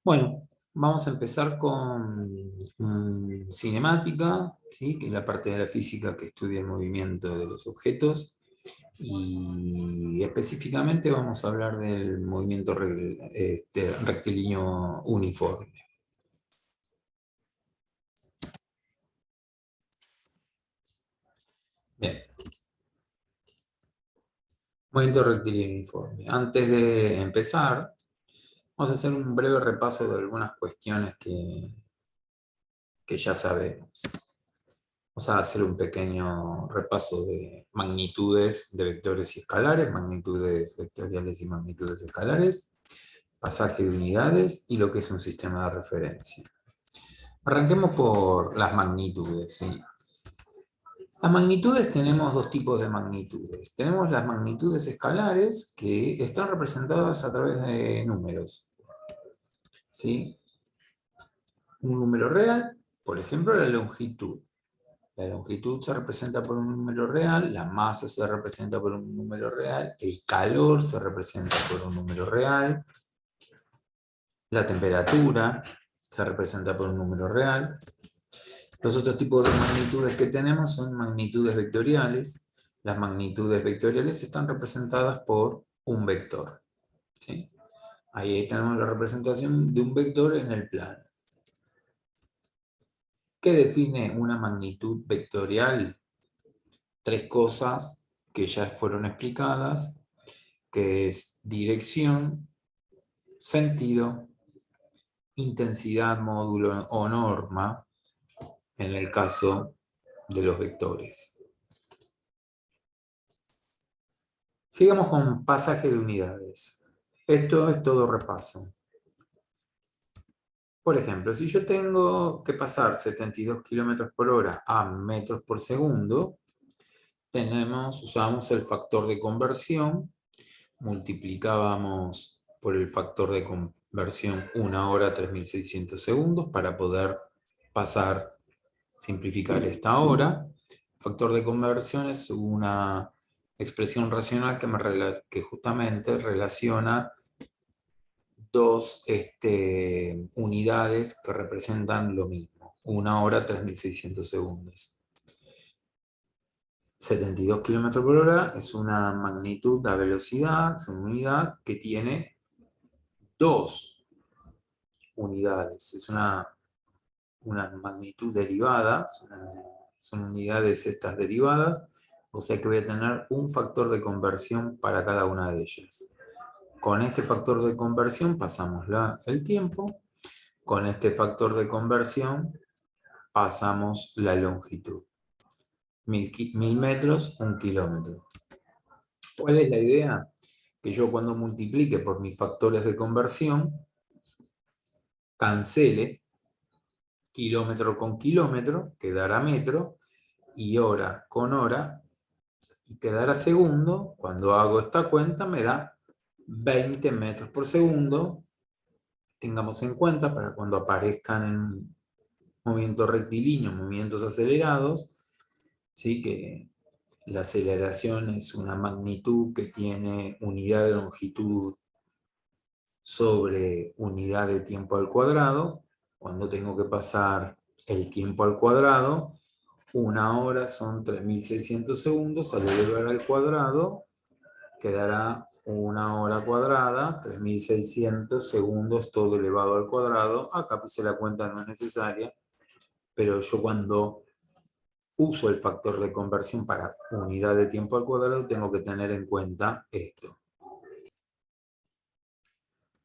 Bueno, vamos a empezar con cinemática, ¿sí? Que es la parte de la física que estudia el movimiento de los objetos. Y específicamente vamos a hablar del movimiento rectilíneo uniforme. Bien, movimiento rectilíneo uniforme. Antes de empezar, vamos a hacer un breve repaso de algunas cuestiones que ya sabemos. Vamos a hacer un pequeño repaso de magnitudes de vectores y escalares, magnitudes vectoriales y magnitudes escalares, pasaje de unidades y lo que es un sistema de referencia. Arranquemos por las magnitudes, ¿sí? Las magnitudes, tenemos dos tipos de magnitudes. Tenemos las magnitudes escalares, que están representadas a través de números, ¿sí? Un número real, por ejemplo, la longitud. La longitud se representa por un número real, la masa se representa por un número real, el calor se representa por un número real, la temperatura se representa por un número real. Los otros tipos de magnitudes que tenemos son magnitudes vectoriales. Las magnitudes vectoriales están representadas por un vector, ¿sí? Ahí tenemos la representación de un vector en el plano. ¿Qué define una magnitud vectorial? Tres cosas que ya fueron explicadas, que es dirección, sentido, intensidad, módulo o norma, en el caso de los vectores. Sigamos con pasaje de unidades. Esto es todo repaso. Por ejemplo, si yo tengo que pasar 72 km por hora a metros por segundo, usamos el factor de conversión, multiplicábamos por el factor de conversión 1 hora 3600 segundos para poder simplificar esta hora. Factor de conversión es una expresión racional que justamente relaciona dos unidades que representan lo mismo. 1 hora 3600 segundos. 72 km por hora es una magnitud de velocidad, es una unidad que tiene dos unidades. Es una magnitud derivada, son unidades estas derivadas, o sea que voy a tener un factor de conversión para cada una de ellas. Con este factor de conversión pasamos el tiempo, con este factor de conversión pasamos la longitud. 1000 metros, 1 kilómetro. ¿Cuál es la idea? Que yo cuando multiplique por mis factores de conversión, cancele kilómetro con kilómetro, quedará metro, y hora con hora, y quedará segundo. Cuando hago esta cuenta me da 20 metros por segundo. Tengamos en cuenta para cuando aparezcan en movimientos rectilíneos, movimientos acelerados, ¿sí? Que la aceleración es una magnitud que tiene unidad de longitud sobre unidad de tiempo al cuadrado. Cuando tengo que pasar el tiempo al cuadrado, 1 hora son 3600 segundos, al elevar al cuadrado quedará 1 hora cuadrada, 3600 segundos todo elevado al cuadrado. Acá puse la cuenta, no es necesaria, pero yo cuando uso el factor de conversión para unidad de tiempo al cuadrado tengo que tener en cuenta esto.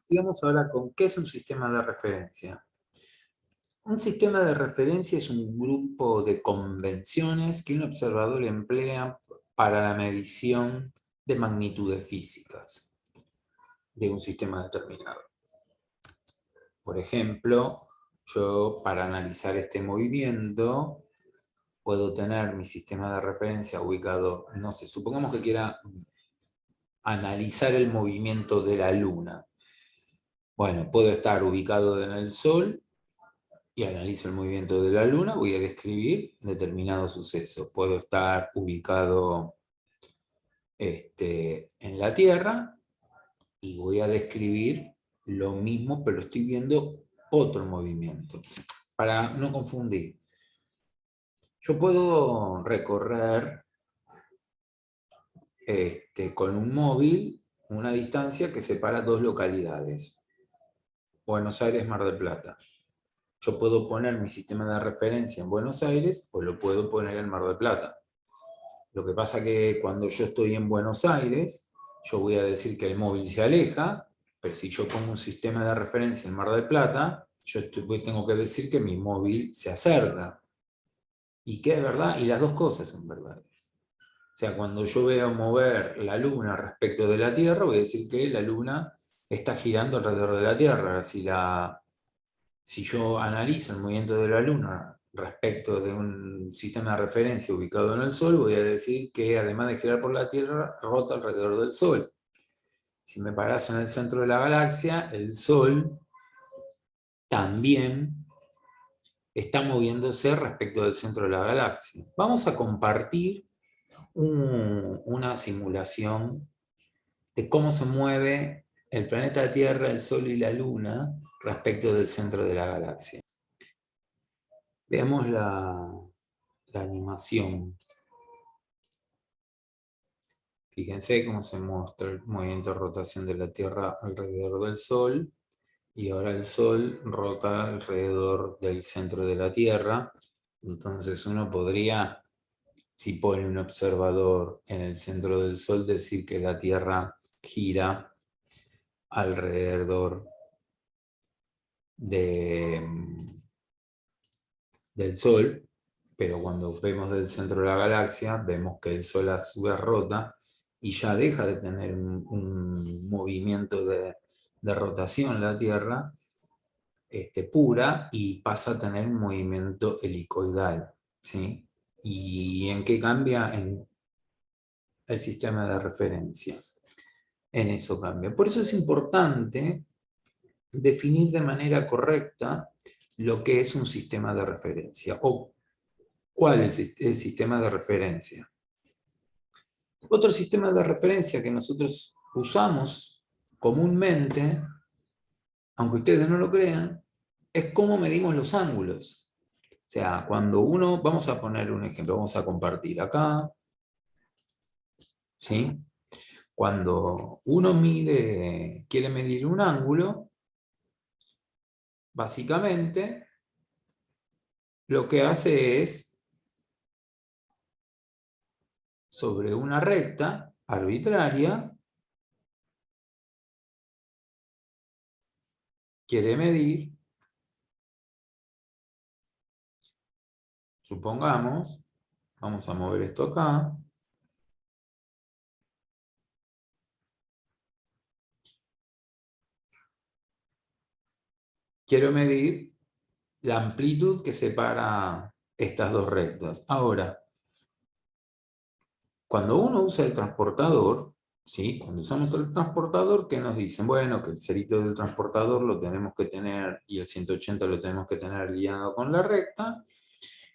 Digamos ahora con qué es un sistema de referencia. Un sistema de referencia es un grupo de convenciones que un observador emplea para la medición de magnitudes físicas de un sistema determinado. Por ejemplo, yo para analizar este movimiento puedo tener mi sistema de referencia ubicado, no sé, supongamos que quiera analizar el movimiento de la Luna. Bueno, puedo estar ubicado en el Sol y analizo el movimiento de la Luna, voy a describir determinado suceso. Puedo estar ubicado en la Tierra y voy a describir lo mismo, pero estoy viendo otro movimiento. Para no confundir, yo puedo recorrer con un móvil una distancia que separa dos localidades, Buenos Aires, Mar del Plata. Yo puedo poner mi sistema de referencia en Buenos Aires o lo puedo poner en Mar del Plata. Lo que pasa que cuando yo estoy en Buenos Aires, yo voy a decir que el móvil se aleja, pero si yo pongo un sistema de referencia en Mar del Plata, yo tengo que decir que mi móvil se acerca. Y que es verdad, y las dos cosas son verdades. O sea, cuando yo veo mover la Luna respecto de la Tierra, voy a decir que la Luna está girando alrededor de la Tierra. Si yo analizo el movimiento de la Luna respecto de un sistema de referencia ubicado en el Sol, voy a decir que además de girar por la Tierra, rota alrededor del Sol. Si me paras en el centro de la galaxia, el Sol también está moviéndose respecto del centro de la galaxia. Vamos a compartir una simulación de cómo se mueve el planeta Tierra, el Sol y la Luna respecto del centro de la galaxia. Veamos la animación. Fíjense cómo se muestra el movimiento de rotación de la Tierra alrededor del Sol, y ahora el Sol rota alrededor del centro de la Tierra. Entonces uno podría, si pone un observador en el centro del Sol, decir que la Tierra gira alrededor del Sol, pero cuando vemos del centro de la galaxia, vemos que el Sol a su vez rota y ya deja de tener un movimiento de rotación la Tierra pura, y pasa a tener un movimiento helicoidal. ¿Sí? ¿Y en qué cambia? En el sistema de referencia. En eso cambia. Por eso es importante definir de manera correcta lo que es un sistema de referencia o cuál es el sistema de referencia. Otro sistema de referencia que nosotros usamos comúnmente, aunque ustedes no lo crean, es cómo medimos los ángulos. O sea, cuando uno, vamos a poner un ejemplo, vamos a compartir acá, ¿sí? Cuando uno quiere medir un ángulo, básicamente lo que hace es, sobre una recta arbitraria, quiere medir, supongamos, vamos a mover esto acá, quiero medir la amplitud que separa estas dos rectas. Ahora, cuando uno usa el transportador, ¿sí? Cuando usamos el transportador, ¿qué nos dicen? Bueno, que el cerito del transportador lo tenemos que tener, y el 180 lo tenemos que tener alineado con la recta,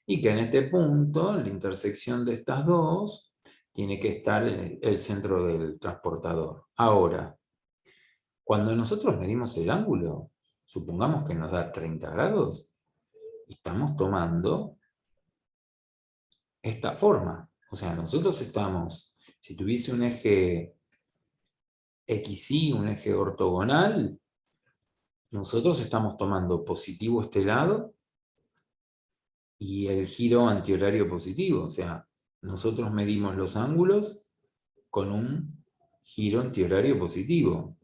y que en este punto, en la intersección de estas dos, tiene que estar el centro del transportador. Ahora, cuando nosotros medimos el ángulo, supongamos que nos da 30 grados, estamos tomando esta forma. O sea, nosotros estamos, si tuviese un eje XY, un eje ortogonal, nosotros estamos tomando positivo este lado y el giro antihorario positivo. O sea, nosotros medimos los ángulos con un giro antihorario positivo.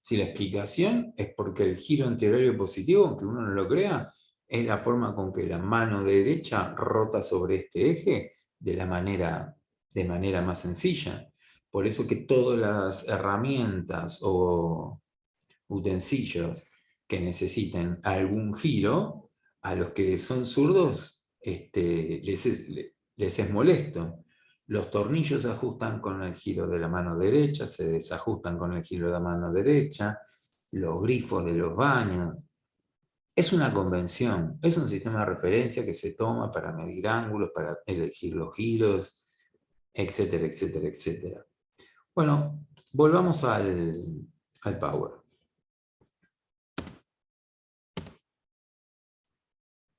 Si la explicación es porque el giro antihorario positivo, aunque uno no lo crea, es la forma con que la mano derecha rota sobre este eje de manera más sencilla. Por eso que todas las herramientas o utensilios que necesiten algún giro, a los que son zurdos les es molesto. Los tornillos se ajustan con el giro de la mano derecha, se desajustan con el giro de la mano derecha, los grifos de los baños. Es una convención, es un sistema de referencia que se toma para medir ángulos, para elegir los giros, etcétera, etcétera, etcétera. Bueno, volvamos al Power.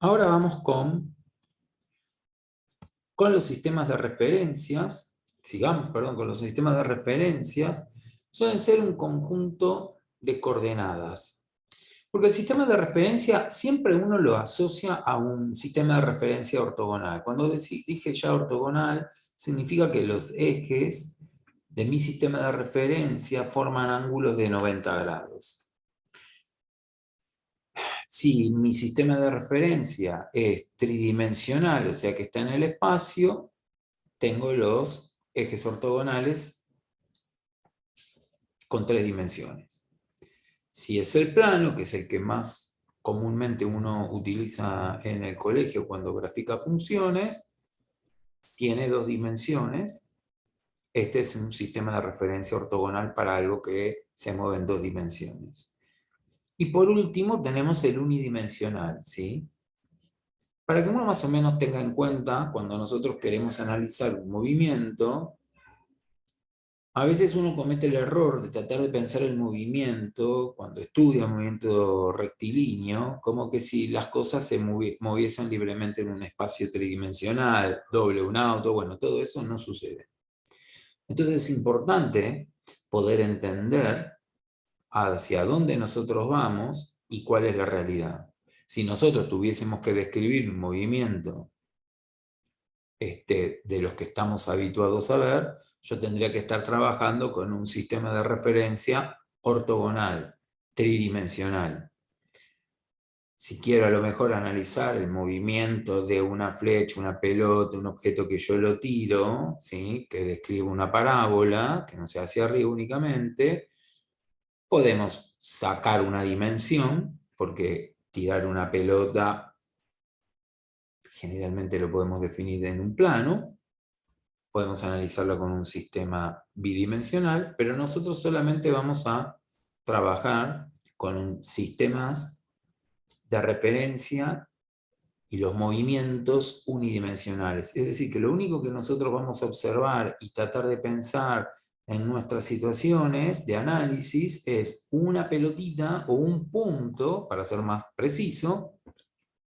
Ahora vamos con los sistemas de referencias. Sigamos, perdón, con los sistemas de referencias. Suelen ser un conjunto de coordenadas. Porque el sistema de referencia siempre uno lo asocia a un sistema de referencia ortogonal. Cuando dije ya ortogonal, significa que los ejes de mi sistema de referencia forman ángulos de 90 grados. Si mi sistema de referencia es tridimensional, o sea que está en el espacio, tengo los ejes ortogonales con 3 dimensiones. Si es el plano, que es el que más comúnmente uno utiliza en el colegio cuando grafica funciones, tiene 2 dimensiones. Este es un sistema de referencia ortogonal para algo que se mueve en 2 dimensiones. Y por último tenemos el unidimensional, ¿sí? Para que uno más o menos tenga en cuenta, cuando nosotros queremos analizar un movimiento, a veces uno comete el error de tratar de pensar el movimiento, cuando estudia un movimiento rectilíneo, como que si las cosas se moviesen libremente en un espacio tridimensional, doble un auto, bueno, todo eso no sucede. Entonces es importante poder entender hacia dónde nosotros vamos y cuál es la realidad. Si nosotros tuviésemos que describir un movimiento de los que estamos habituados a ver, yo tendría que estar trabajando con un sistema de referencia ortogonal, tridimensional. Si quiero a lo mejor analizar el movimiento de una flecha, una pelota, un objeto que yo lo tiro, ¿sí? Que describe una parábola, que no sea hacia arriba únicamente, podemos sacar una dimensión, porque tirar una pelota generalmente lo podemos definir en un plano, podemos analizarlo con un sistema bidimensional, pero nosotros solamente vamos a trabajar con sistemas de referencia y los movimientos unidimensionales. Es decir, que lo único que nosotros vamos a observar y tratar de pensar en nuestras situaciones de análisis es una pelotita o un punto, para ser más preciso,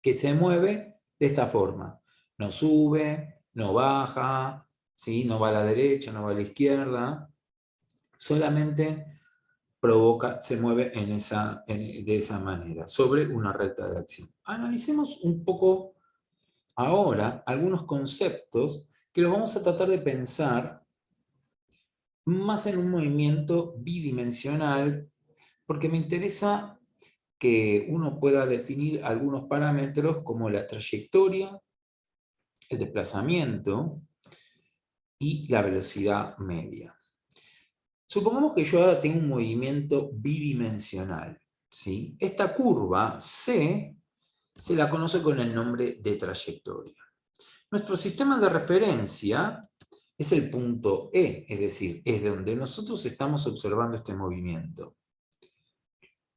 que se mueve de esta forma. No sube, no baja, ¿sí? No va a la derecha, no va a la izquierda, solamente se mueve de esa manera, sobre una recta de acción. Analicemos un poco ahora algunos conceptos que los vamos a tratar de pensar más en un movimiento bidimensional, porque me interesa que uno pueda definir algunos parámetros como la trayectoria, el desplazamiento y la velocidad media. Supongamos que yo ahora tengo un movimiento bidimensional, ¿sí? Esta curva C se la conoce con el nombre de trayectoria. Nuestro sistema de referencia es el punto E, es decir, es donde nosotros estamos observando este movimiento.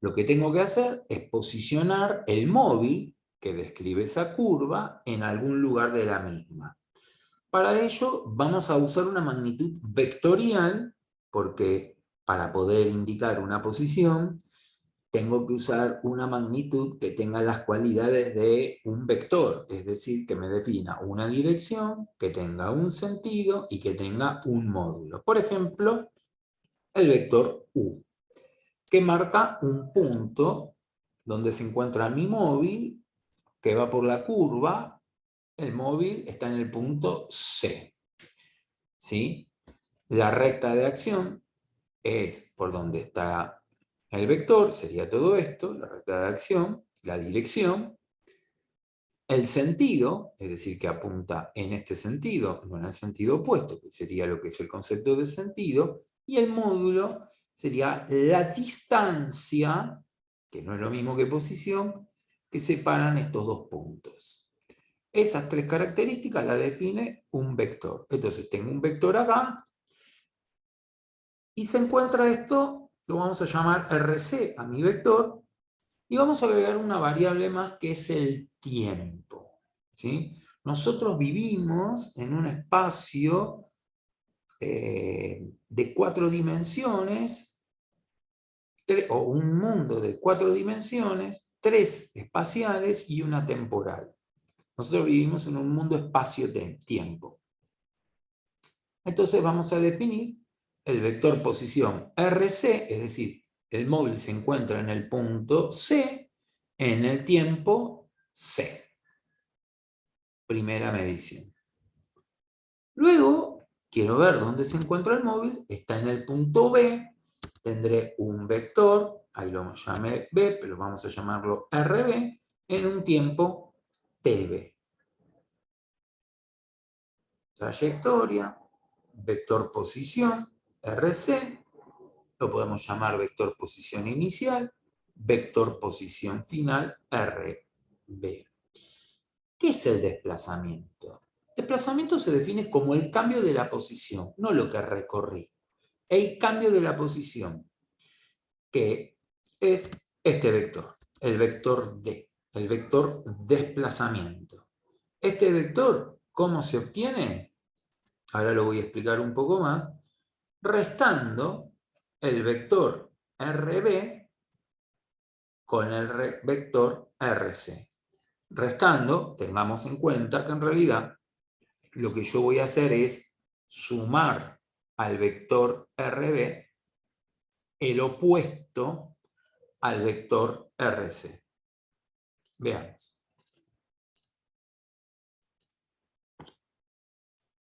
Lo que tengo que hacer es posicionar el móvil que describe esa curva en algún lugar de la misma. Para ello vamos a usar una magnitud vectorial, porque para poder indicar una posición tengo que usar una magnitud que tenga las cualidades de un vector, es decir, que me defina una dirección, que tenga un sentido y que tenga un módulo. Por ejemplo, el vector U, que marca un punto donde se encuentra mi móvil, que va por la curva. El móvil está en el punto C. ¿Sí? La recta de acción es por donde está el vector, sería todo esto, la recta de acción, la dirección, el sentido, es decir, que apunta en este sentido, no en el sentido opuesto, que sería lo que es el concepto de sentido, y el módulo sería la distancia, que no es lo mismo que posición, que separan estos dos puntos. Esas 3 características las define un vector. Entonces tengo un vector acá, y se encuentra esto, lo vamos a llamar RC a mi vector, y vamos a agregar una variable más que es el tiempo. ¿Sí? Nosotros vivimos en un espacio de 4 dimensiones o un mundo de 4 dimensiones, 3 espaciales y una temporal. Nosotros vivimos en un mundo espacio-tiempo. Entonces vamos a definir el vector posición RC, es decir, el móvil se encuentra en el punto C, en el tiempo C. Primera medición. Luego, quiero ver dónde se encuentra el móvil, está en el punto B, tendré un vector, ahí lo llamé B, pero vamos a llamarlo RB, en un tiempo TB. Trayectoria, vector posición, RC, lo podemos llamar vector posición inicial, vector posición final, RB. ¿Qué es el desplazamiento? El desplazamiento se define como el cambio de la posición, no lo que recorrí. El cambio de la posición, que es este vector, el vector D, el vector desplazamiento. Este vector, ¿cómo se obtiene? Ahora lo voy a explicar un poco más. Restando el vector RB con el vector RC. Restando, tengamos en cuenta que en realidad lo que yo voy a hacer es sumar al vector RB el opuesto al vector RC. Veamos.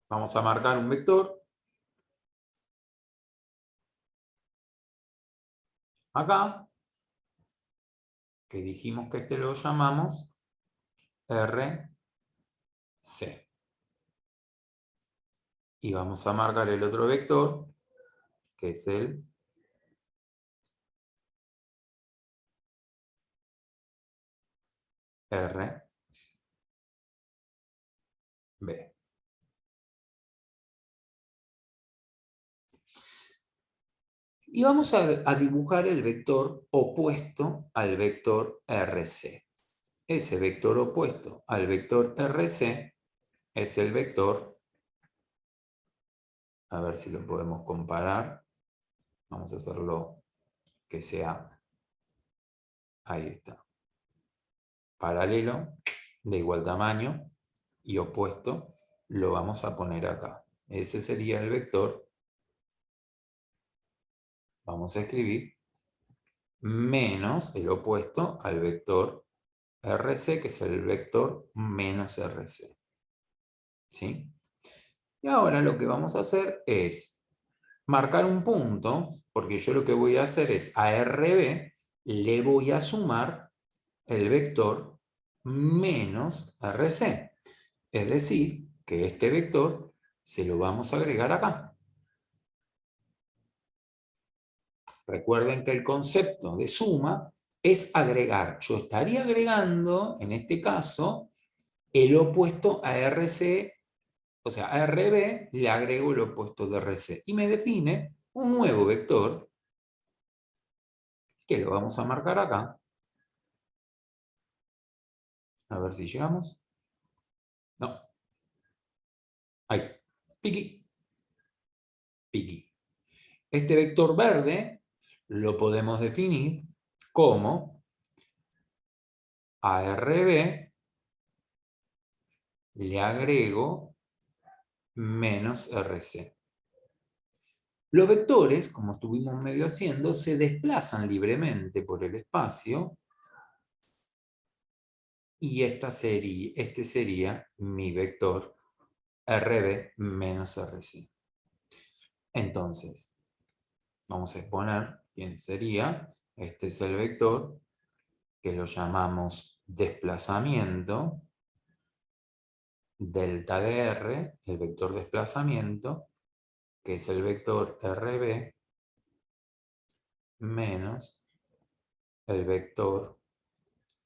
Vamos a marcar un vector. Acá, que dijimos que este lo llamamos RC. Y vamos a marcar el otro vector, que es el RB. Y vamos a dibujar el vector opuesto al vector RC. Ese vector opuesto al vector RC es el vector, a ver si lo podemos comparar. Vamos a hacerlo que sea, ahí está, paralelo, de igual tamaño y opuesto, lo vamos a poner acá. Ese sería el vector, vamos a escribir, menos el opuesto al vector RC, que es el vector menos RC. ¿Sí? Y ahora lo que vamos a hacer es marcar un punto, porque yo lo que voy a hacer es a RB le voy a sumar el vector menos RC. Es decir, que este vector se lo vamos a agregar acá. Recuerden que el concepto de suma es agregar. Yo estaría agregando, en este caso, el opuesto a RC, o sea, a RB le agrego el opuesto de RC. Y me define un nuevo vector, que lo vamos a marcar acá. A ver si llegamos. No. Ahí. Piqui. Piqui. Este vector verde lo podemos definir como a RB le agrego menos RC. Los vectores, como estuvimos medio haciendo, se desplazan libremente por el espacio y este sería mi vector RB menos RC. Entonces, vamos a exponer quién sería. Este es el vector que lo llamamos desplazamiento, delta de R, el vector desplazamiento, que es el vector RB menos el vector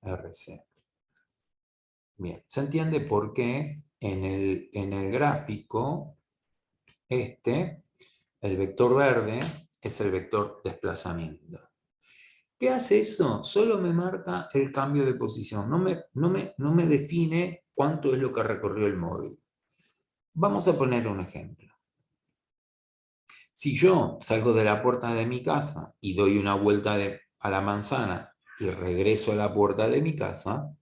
RC. Bien, se entiende por qué en el gráfico el vector verde es el vector desplazamiento. ¿Qué hace eso? Solo me marca el cambio de posición, no me define cuánto es lo que recorrió el móvil. Vamos a poner un ejemplo. Si yo salgo de la puerta de mi casa y doy una vuelta a la manzana y regreso a la puerta de mi casa,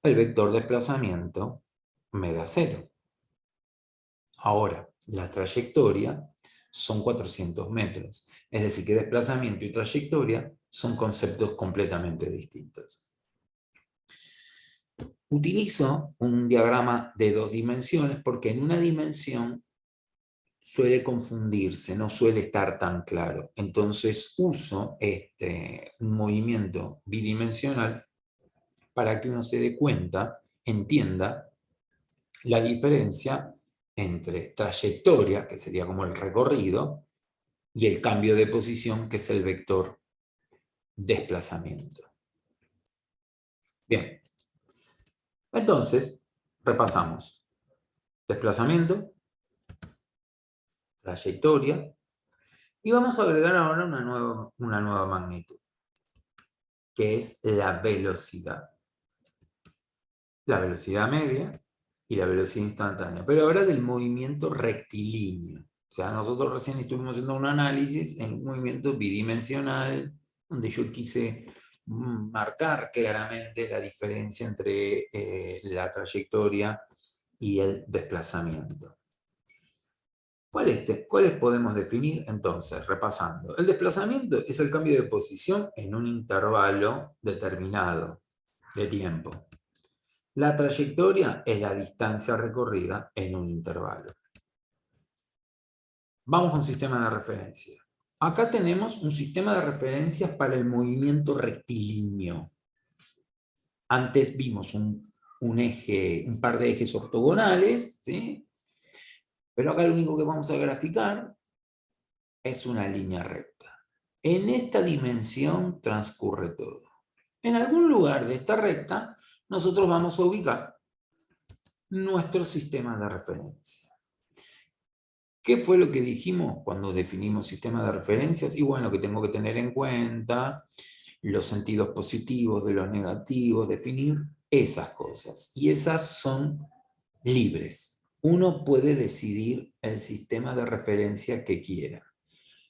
el vector de desplazamiento me da 0. Ahora, la trayectoria son 400 metros. Es decir, que desplazamiento y trayectoria son conceptos completamente distintos. Utilizo un diagrama de 2 dimensiones porque en una dimensión suele confundirse, no suele estar tan claro. Entonces uso un movimiento bidimensional para que uno se dé cuenta, entienda la diferencia entre trayectoria, que sería como el recorrido, y el cambio de posición, que es el vector desplazamiento. Bien, entonces repasamos. Desplazamiento, trayectoria, y vamos a agregar ahora una nueva magnitud, que es la velocidad. La velocidad media y la velocidad instantánea, pero ahora del movimiento rectilíneo. O sea, nosotros recién estuvimos haciendo un análisis en un movimiento bidimensional, donde yo quise marcar claramente la diferencia entre la trayectoria y el desplazamiento. ¿Cuáles podemos definir entonces? Repasando. El desplazamiento es el cambio de posición en un intervalo determinado de tiempo. La trayectoria es la distancia recorrida en un intervalo. Vamos con sistema de referencia. Acá tenemos un sistema de referencias para el movimiento rectilíneo. Antes vimos un par de ejes ortogonales, ¿sí? Pero acá lo único que vamos a graficar es una línea recta. En esta dimensión transcurre todo. En algún lugar de esta recta, nosotros vamos a ubicar nuestro sistema de referencia. ¿Qué fue lo que dijimos cuando definimos sistema de referencias? Y bueno, que tengo que tener en cuenta los sentidos positivos de los negativos, definir esas cosas. Y esas son libres. Uno puede decidir el sistema de referencia que quiera.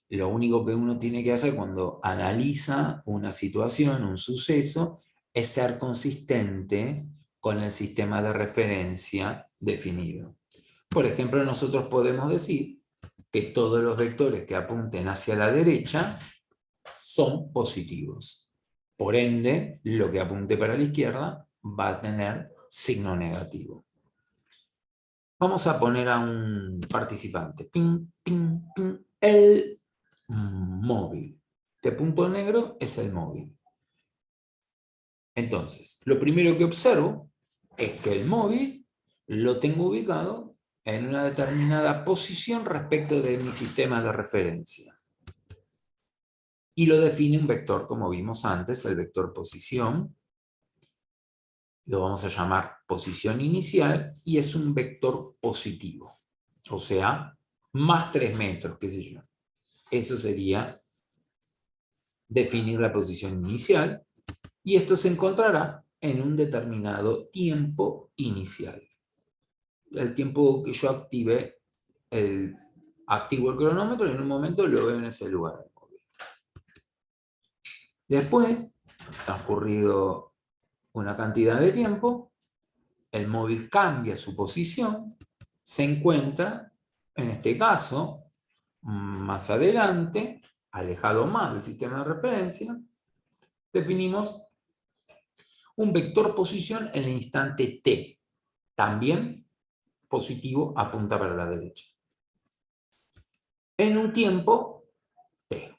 Lo único que uno tiene que hacer cuando analiza una situación, un suceso, es ser consistente con el sistema de referencia definido. Por ejemplo, nosotros podemos decir que todos los vectores que apunten hacia la derecha son positivos. Por ende, lo que apunte para la izquierda va a tener signo negativo. Vamos a poner a un participante. Ping, ping, ping. El móvil. Este punto negro es el móvil. Entonces, lo primero que observo es que el móvil lo tengo ubicado en una determinada posición respecto de mi sistema de referencia. Y lo define un vector, como vimos antes, el vector posición. Lo vamos a llamar posición inicial y es un vector positivo. O sea, más 3 metros, qué sé yo. Eso sería definir la posición inicial. Y esto se encontrará en un determinado tiempo inicial. El tiempo que yo activo el cronómetro y en un momento lo veo en ese lugar. Después, transcurrido una cantidad de tiempo, el móvil cambia su posición, se encuentra, en este caso, más adelante, alejado más del sistema de referencia, definimos un vector posición en el instante t, también positivo, apunta para la derecha. En un tiempo t.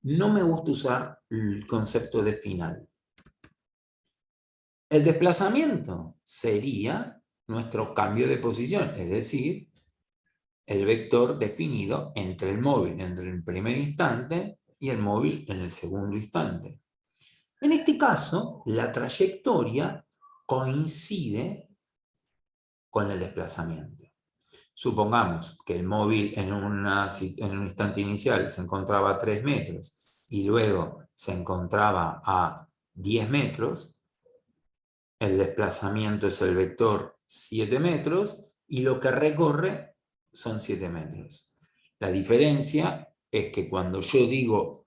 No me gusta usar el concepto de final. El desplazamiento sería nuestro cambio de posición, es decir, el vector definido entre el móvil entre el primer instante y el móvil en el segundo instante. En este caso, la trayectoria coincide con el desplazamiento. Supongamos que el móvil en un instante inicial se encontraba a 3 metros y luego se encontraba a 10 metros, el desplazamiento es el vector 7 metros y lo que recorre son 7 metros. La diferencia es que cuando yo digo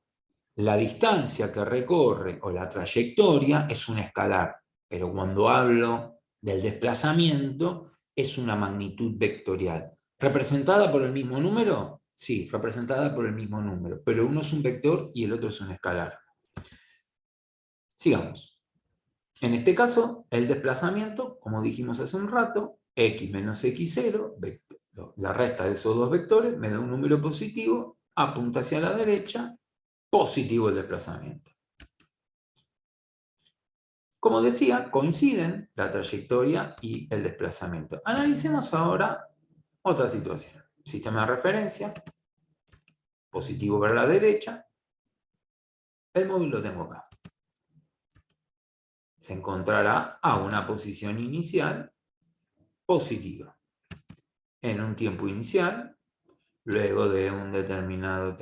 la distancia que recorre o la trayectoria es un escalar, pero cuando hablo del desplazamiento es una magnitud vectorial. ¿Representada por el mismo número? Sí, representada por el mismo número, pero uno es un vector y el otro es un escalar. Sigamos. En este caso, el desplazamiento, como dijimos hace un rato, x menos x0, la resta de esos dos vectores me da un número positivo, apunta hacia la derecha, positivo el desplazamiento. Como decía, coinciden la trayectoria y el desplazamiento. Analicemos ahora otra situación. Sistema de referencia, positivo para la derecha, el móvil lo tengo acá. Se encontrará a una posición inicial positiva. En un tiempo inicial, luego de un determinado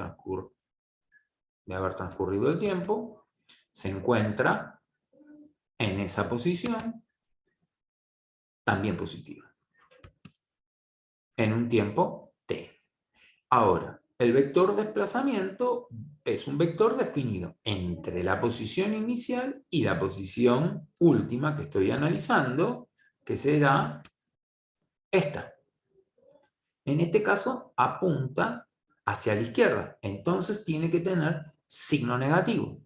de haber transcurrido el tiempo, se encuentra en esa posición también positiva. En un tiempo t. Ahora, el vector desplazamiento es un vector definido entre la posición inicial y la posición última que estoy analizando, que será esta. En este caso, apunta hacia la izquierda. Entonces tiene que tener signo negativo.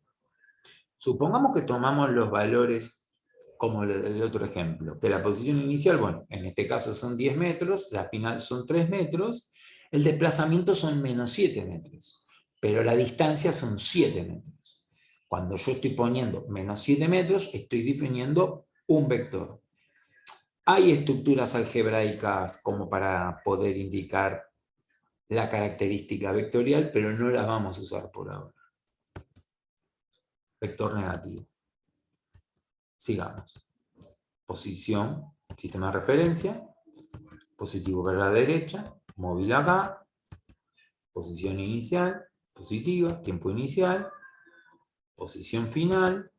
Supongamos que tomamos los valores como el otro ejemplo, que la posición inicial, bueno, en este caso son 10 metros, la final son 3 metros, el desplazamiento son menos 7 metros, pero la distancia son 7 metros. Cuando yo estoy poniendo menos 7 metros, estoy definiendo un vector. Hay estructuras algebraicas como para poder indicar la característica vectorial, pero no las vamos a usar por ahora. Vector negativo. Sigamos. Posición, sistema de referencia, positivo para la derecha, móvil acá, posición inicial, positiva, tiempo inicial, posición final,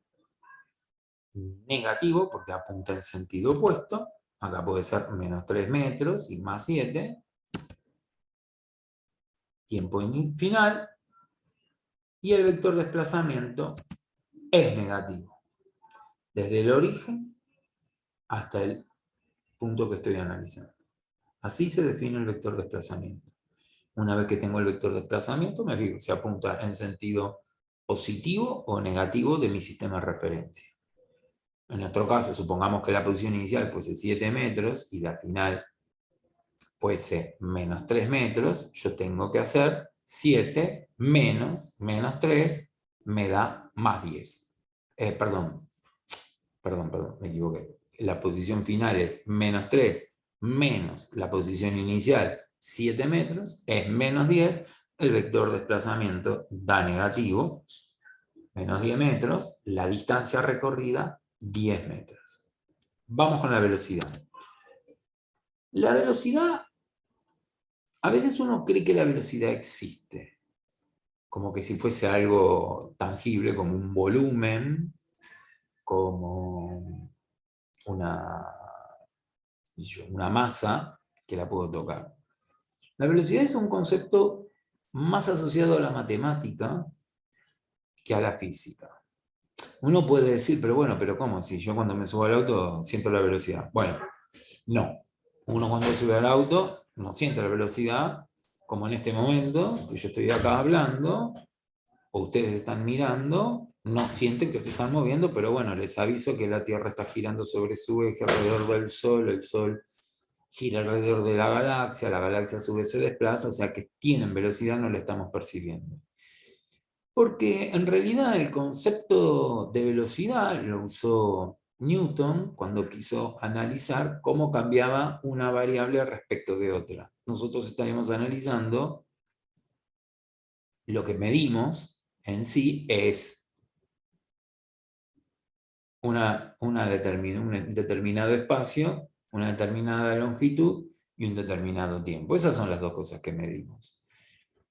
negativo porque apunta en sentido opuesto, acá puede ser menos 3 metros y más 7, tiempo final, y el vector desplazamiento es negativo, desde el origen hasta el punto que estoy analizando. Así se define el vector desplazamiento. Una vez que tengo el vector desplazamiento, me fijo si apunta en sentido positivo o negativo de mi sistema de referencia. En nuestro caso, supongamos que la posición inicial fuese 7 metros y la final fuese menos 3 metros, yo tengo que hacer 7 menos 3 me da más 10. Perdón, me equivoqué. La posición final es menos 3 menos la posición inicial 7 metros, es menos 10, el vector desplazamiento da negativo, menos 10 metros, la distancia recorrida 10 metros. Vamos con la velocidad. La velocidad, a veces uno cree que la velocidad existe, como que si fuese algo tangible, como un volumen, como una masa que la puedo tocar. La velocidad es un concepto más asociado a la matemática que a la física. Uno puede decir, pero bueno, pero ¿cómo? Si yo cuando me subo al auto siento la velocidad. Bueno, no. Uno cuando sube al auto no siente la velocidad, como en este momento, que yo estoy acá hablando, o ustedes están mirando, no sienten que se están moviendo, pero bueno, les aviso que la Tierra está girando sobre su eje alrededor del Sol, el Sol gira alrededor de la galaxia a su vez se desplaza, o sea que tienen velocidad, no la estamos percibiendo. Porque en realidad el concepto de velocidad lo usó Newton cuando quiso analizar cómo cambiaba una variable respecto de otra. Nosotros estaríamos analizando lo que medimos en sí es un determinado espacio, una determinada longitud y un determinado tiempo. Esas son las dos cosas que medimos.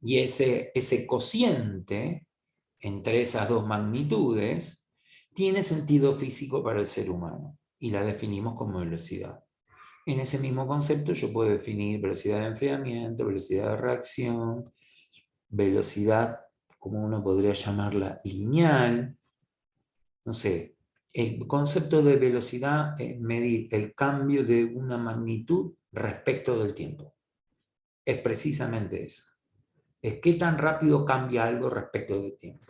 Y ese cociente entre esas dos magnitudes tiene sentido físico para el ser humano y la definimos como velocidad. En ese mismo concepto yo puedo definir velocidad de enfriamiento, velocidad de reacción, velocidad, como uno podría llamarla, lineal. No sé, el concepto de velocidad es medir el cambio de una magnitud respecto del tiempo. Es precisamente eso. Es qué tan rápido cambia algo respecto del tiempo.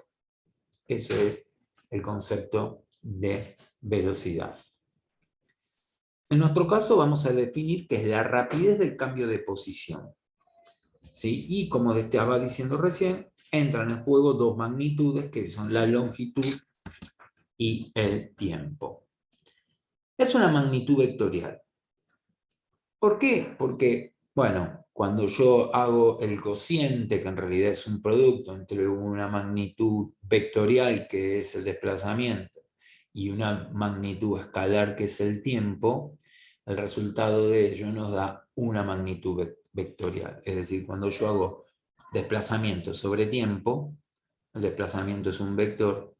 Eso es el concepto de velocidad. En nuestro caso vamos a definir qué es la rapidez del cambio de posición. ¿Sí? Y como te estaba diciendo recién, entran en juego dos magnitudes que son la longitud y el tiempo. Es una magnitud vectorial. ¿Por qué? Porque, bueno, cuando yo hago el cociente, que en realidad es un producto entre una magnitud vectorial, que es el desplazamiento, y una magnitud escalar, que es el tiempo, el resultado de ello nos da una magnitud vectorial. Es decir, cuando yo hago desplazamiento sobre tiempo, el desplazamiento es un vector,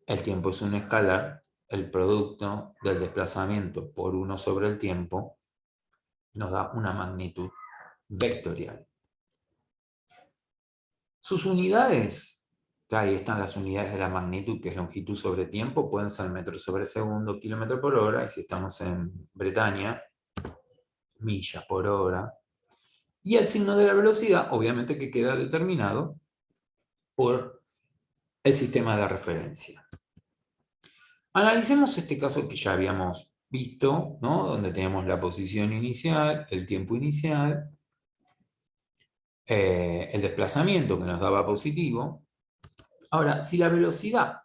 el tiempo es un escalar, el producto del desplazamiento por 1 sobre el tiempo nos da una magnitud vectorial. Sus unidades, ahí están las unidades de la magnitud, que es longitud sobre tiempo, pueden ser metros sobre segundo, kilómetro por hora, y si estamos en Bretaña, millas por hora. Y el signo de la velocidad, obviamente que queda determinado por el sistema de referencia. Analicemos este caso que ya habíamos visto, ¿no? Donde tenemos la posición inicial, el tiempo inicial, el desplazamiento que nos daba positivo. Ahora, si la velocidad,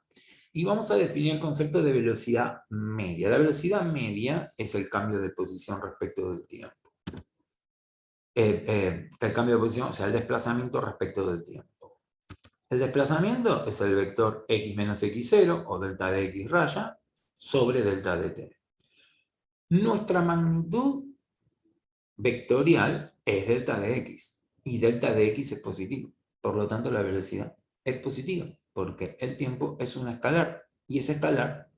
y vamos a definir el concepto de velocidad media. La velocidad media es el cambio de posición respecto del tiempo. El cambio de posición, o sea, el desplazamiento respecto del tiempo. El desplazamiento es el vector x menos x0 o delta de x raya sobre delta de t. Nuestra magnitud vectorial es delta de x y delta de x es positivo. Por lo tanto, la velocidad es positiva porque el tiempo es un escalar y ese escalar,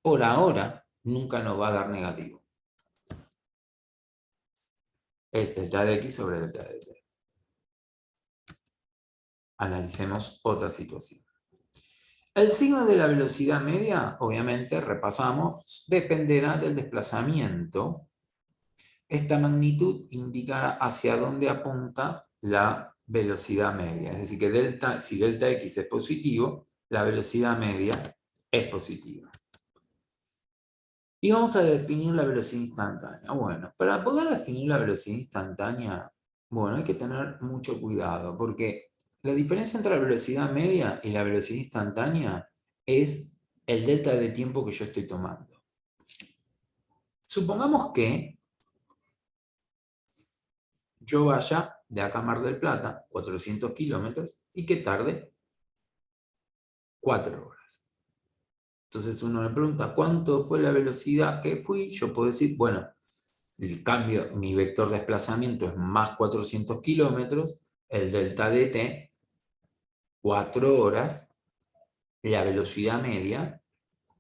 por ahora, nunca nos va a dar negativo. Es delta de x sobre delta de t. Analicemos otra situación. El signo de la velocidad media, obviamente, repasamos, dependerá del desplazamiento. Esta magnitud indicará hacia dónde apunta la velocidad media. Es decir, que si delta x es positivo, la velocidad media es positiva. Y vamos a definir la velocidad instantánea. Bueno, para poder definir la velocidad instantánea, bueno, hay que tener mucho cuidado, porque la diferencia entre la velocidad media y la velocidad instantánea es el delta de tiempo que yo estoy tomando. Supongamos que yo vaya de acá a Mar del Plata, 400 kilómetros, y que tarde 4 horas. Entonces uno me pregunta, ¿cuánto fue la velocidad que fui? Yo puedo decir, bueno, el cambio, mi vector de desplazamiento es más 400 kilómetros, el delta de t, 4 horas, la velocidad media,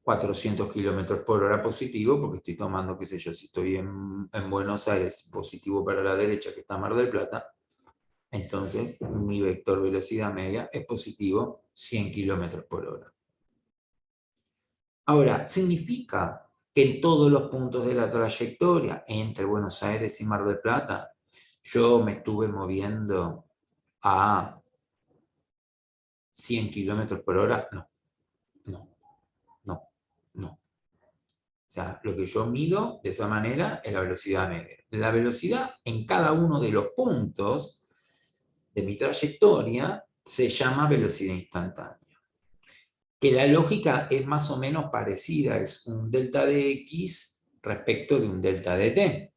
400 kilómetros por hora positivo, porque estoy tomando, qué sé yo, si estoy en Buenos Aires, positivo para la derecha, que está Mar del Plata, entonces mi vector velocidad media es positivo 100 kilómetros por hora. Ahora, ¿significa que en todos los puntos de la trayectoria entre Buenos Aires y Mar del Plata yo me estuve moviendo a 100 kilómetros por hora? No, no, no, no. O sea, lo que yo mido de esa manera es la velocidad media. La velocidad en cada uno de los puntos de mi trayectoria se llama velocidad instantánea. Que la lógica es más o menos parecida, es un delta de x respecto de un delta de t.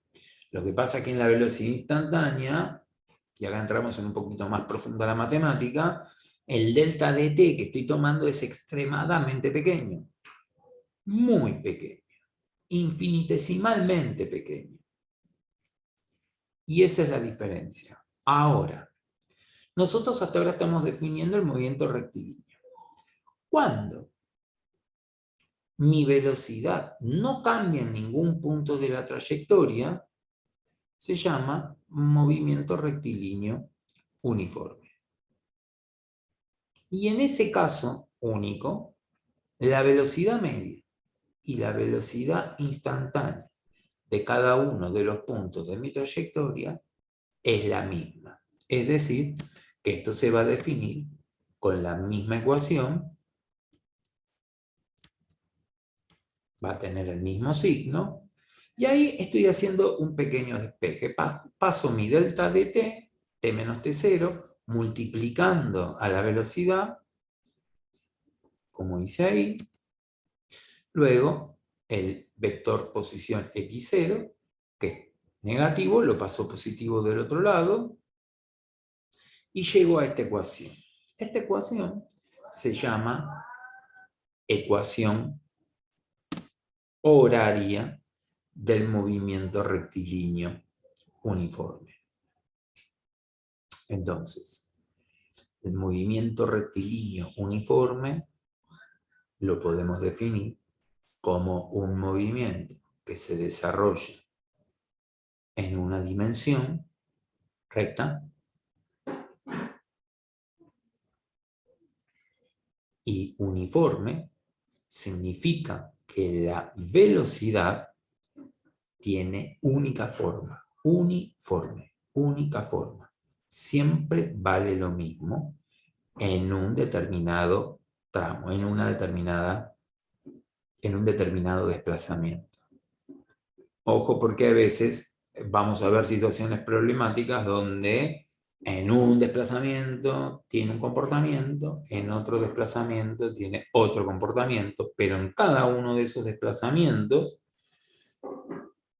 Lo que pasa es que en la velocidad instantánea, y acá entramos en un poquito más profunda la matemática, el delta de t que estoy tomando es extremadamente pequeño, muy pequeño, infinitesimalmente pequeño. Y esa es la diferencia. Ahora, nosotros hasta ahora estamos definiendo el movimiento rectilíneo. ¿Cuándo mi velocidad no cambia en ningún punto de la trayectoria? se llama movimiento rectilíneo uniforme. Y en ese caso único, la velocidad media y la velocidad instantánea de cada uno de los puntos de mi trayectoria es la misma. Es decir, que esto se va a definir con la misma ecuación, va a tener el mismo signo, y ahí estoy haciendo un pequeño despeje. Paso mi delta de t menos t0, multiplicando a la velocidad, como hice ahí. Luego, el vector posición x0, que es negativo, lo paso positivo del otro lado, y llego a esta ecuación. Esta ecuación se llama ecuación horaria del movimiento rectilíneo uniforme. Entonces, el movimiento rectilíneo uniforme lo podemos definir como un movimiento que se desarrolla en una dimensión recta y uniforme significa que la velocidad tiene única forma, uniforme, única forma. Siempre vale lo mismo en un determinado tramo, en un determinado desplazamiento. Ojo, porque a veces vamos a ver situaciones problemáticas donde en un desplazamiento tiene un comportamiento, en otro desplazamiento tiene otro comportamiento, pero en cada uno de esos desplazamientos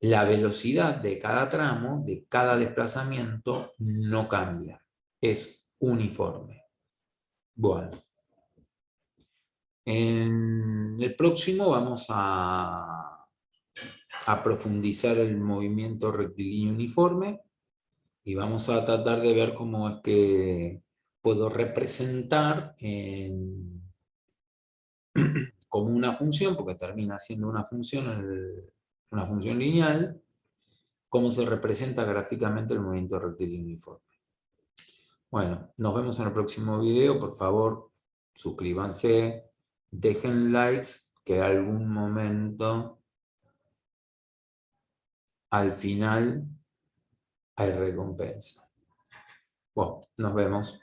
la velocidad de cada tramo, de cada desplazamiento, no cambia, es uniforme. Bueno, en el próximo vamos a profundizar el movimiento rectilíneo uniforme y vamos a tratar de ver cómo es que puedo representar como una función, porque termina siendo una función lineal, cómo se representa gráficamente el movimiento rectilíneo uniforme. Bueno, nos vemos en el próximo video. Por favor, suscríbanse, dejen likes, que algún momento al final hay recompensa. Bueno, nos vemos.